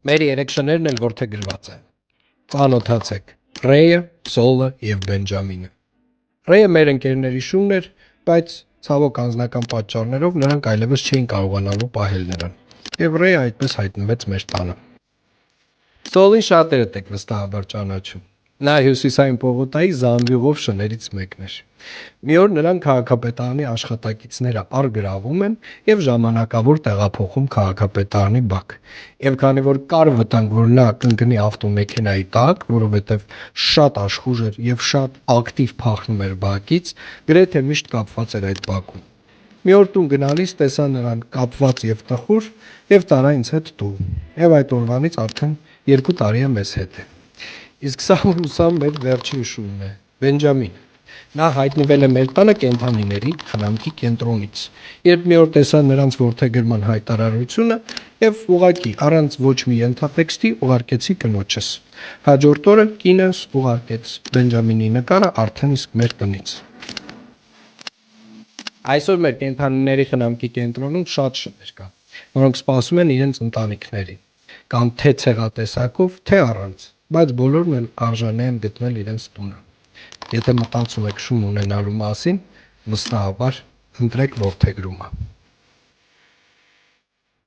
Մեր երեք շներն էլ որդեգրված են։ Ծանոթացեք. Ռեյը, Սոլը և Բենջամինը։ Ռեյը մեր ընկերների շունն էր, բայց ցավոք անձնական պատճառներով նրանք այլևս չէին կարողանալու պահել նրան, և Ռեյը այդպես հայտնվեց մեր տանը։ Սոլին շատերդ եք վստահաբար ճանաչում։ Նա հյուսիսային պողոտայի զամբյուղով շներից մեկն էր։ Մի օր նրան քաղաքապետարանի աշխատակիցները առգրավում են և ժամանակավոր տեղափոխում քաղաքապետարանի բակ։ Եվ քանի որ կար վտանգ, որ նա կընկնի ավտոմեքենայի տակ, որովհետև շատ աշխույժ էր և շատ ակտիվ փախնում էր բակից, գրեթե միշտ կապված էր այդ բակում։ Մի օր տուն գնալիս տեսա նրան կապված և տխուր և տարա ինձ հետ տուն, և այդ օրվանից արդեն 2 տարի է մեզ հետ է։ Իսկ սա ուրուսամ մեր վերջին շունն է՝ Բենջամին։ Նա հայտնվել է մեր տանը կենդանիների խնամքի կենտրոնից, երբ մի օր տեսա նրանց որդեգրման հայտարարությունը և ուղղակի առանց ոչ մի ենթատեքստի ուղարկեցի կնոջս։ Հաջորդ օրը կինս ուղարկեց Բենջամինի նկարը արդեն իսկ մեր տնից։ Այսօր մեր կենդանիների խնամքի կենտրոնում շատ շներ կան, որոնք սպասում են իրենց ընտանիքներին, կամ թե ցեղատեսակով, թե առանց, բայց բոլորն էլ արժանի են գտնել իրենց տունը։ Եթե մտածում եք շուն ունենալու մասին, վստահաբար ընտրեք որդեգրումը։